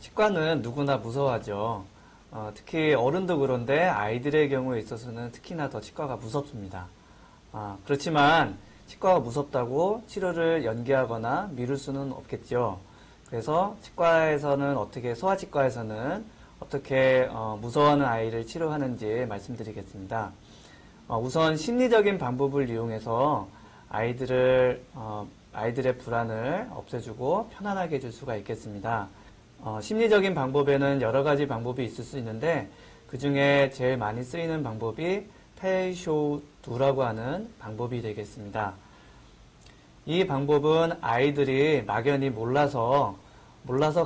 치과는 누구나 무서워하죠. 특히 어른도 그런데 아이들의 경우에 있어서는 특히나 더 치과가 무섭습니다. 그렇지만 치과가 무섭다고 치료를 연기하거나 미룰 수는 없겠죠. 그래서 소아치과에서는 어떻게 무서워하는 아이를 치료하는지 말씀드리겠습니다. 우선 심리적인 방법을 이용해서 아이들의 불안을 없애주고 편안하게 해줄 수가 있겠습니다. 심리적인 방법에는 여러 가지 방법이 있을 수 있는데 그 중에 제일 많이 쓰이는 방법이 페이쇼2라고 하는 방법이 되겠습니다. 이 방법은 아이들이 막연히 몰라서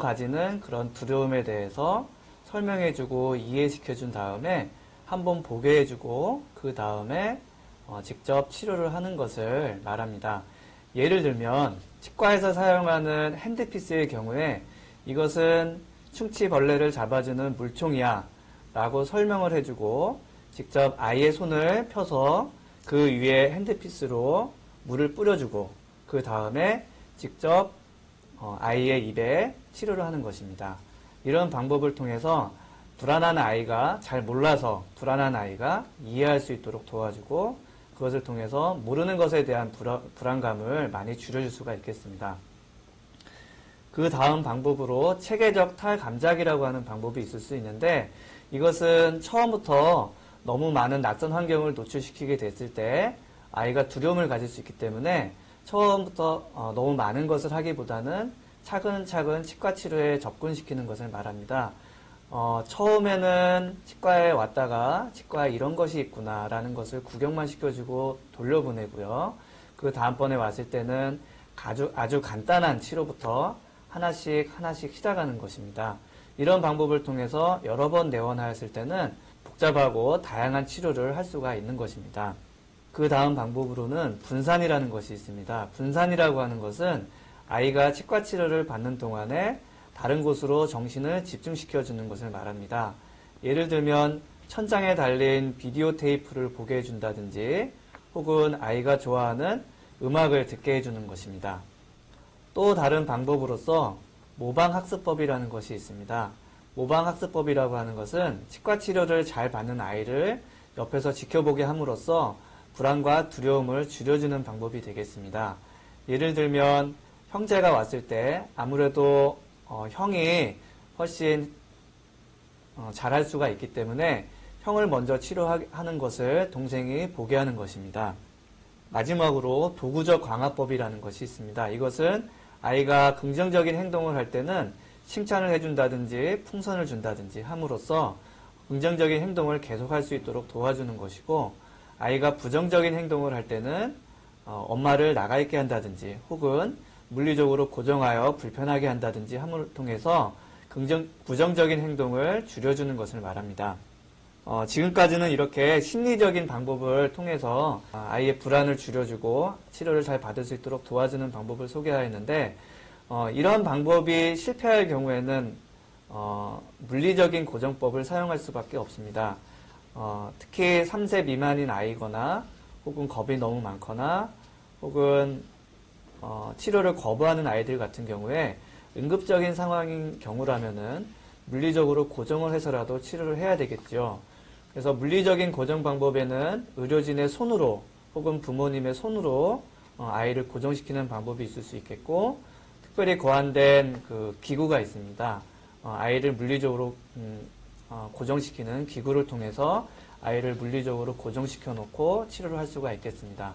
가지는 그런 두려움에 대해서 설명해주고 이해시켜준 다음에 한번 보게 해주고 그 다음에 직접 치료를 하는 것을 말합니다. 예를 들면 치과에서 사용하는 핸드피스의 경우에 이것은 충치벌레를 잡아주는 물총이야 라고 설명을 해주고 직접 아이의 손을 펴서 그 위에 핸드피스로 물을 뿌려주고 그 다음에 직접 아이의 입에 치료를 하는 것입니다. 이런 방법을 통해서 잘 몰라서 불안한 아이가 이해할 수 있도록 도와주고 그것을 통해서 모르는 것에 대한 불안감을 많이 줄여줄 수가 있겠습니다. 그 다음 방법으로 체계적 탈감작이라고 하는 방법이 있을 수 있는데 이것은 처음부터 너무 많은 낯선 환경을 노출시키게 됐을 때 아이가 두려움을 가질 수 있기 때문에 처음부터 너무 많은 것을 하기보다는 차근차근 치과 치료에 접근시키는 것을 말합니다. 처음에는 치과에 왔다가 치과에 이런 것이 있구나 라는 것을 구경만 시켜주고 돌려보내고요. 그 다음번에 왔을 때는 아주 간단한 치료부터 하나씩 시작하는 것입니다. 이런 방법을 통해서 여러 번 내원하였을 때는 복잡하고 다양한 치료를 할 수가 있는 것입니다. 그 다음 방법으로는 분산이라는 것이 있습니다. 분산이라고 하는 것은 아이가 치과 치료를 받는 동안에 다른 곳으로 정신을 집중시켜주는 것을 말합니다. 예를 들면 천장에 달린 비디오 테이프를 보게 해준다든지 혹은 아이가 좋아하는 음악을 듣게 해주는 것입니다. 또 다른 방법으로서 모방학습법이라는 것이 있습니다. 모방학습법이라고 하는 것은 치과 치료를 잘 받는 아이를 옆에서 지켜보게 함으로써 불안과 두려움을 줄여주는 방법이 되겠습니다. 예를 들면 형제가 왔을 때 아무래도 형이 훨씬 잘할 수가 있기 때문에 형을 먼저 치료하는 것을 동생이 보게 하는 것입니다. 마지막으로 도구적 강화법이라는 것이 있습니다. 이것은 아이가 긍정적인 행동을 할 때는 칭찬을 해준다든지 풍선을 준다든지 함으로써 긍정적인 행동을 계속할 수 있도록 도와주는 것이고 아이가 부정적인 행동을 할 때는 엄마를 나가 있게 한다든지 혹은 물리적으로 고정하여 불편하게 한다든지 함을 통해서 부정적인 행동을 줄여주는 것을 말합니다. 지금까지는 이렇게 심리적인 방법을 통해서 아이의 불안을 줄여주고 치료를 잘 받을 수 있도록 도와주는 방법을 소개하였는데 이런 방법이 실패할 경우에는 물리적인 고정법을 사용할 수밖에 없습니다. 특히 3세 미만인 아이거나 혹은 겁이 너무 많거나 혹은 치료를 거부하는 아이들 같은 경우에 응급적인 상황인 경우라면은 물리적으로 고정을 해서라도 치료를 해야 되겠죠. 그래서 물리적인 고정 방법에는 의료진의 손으로 혹은 부모님의 손으로 아이를 고정시키는 방법이 있을 수 있겠고 특별히 고안된 그 기구가 있습니다. 아이를 물리적으로 고정시키는 기구를 통해서 아이를 물리적으로 고정시켜 놓고 치료를 할 수가 있겠습니다.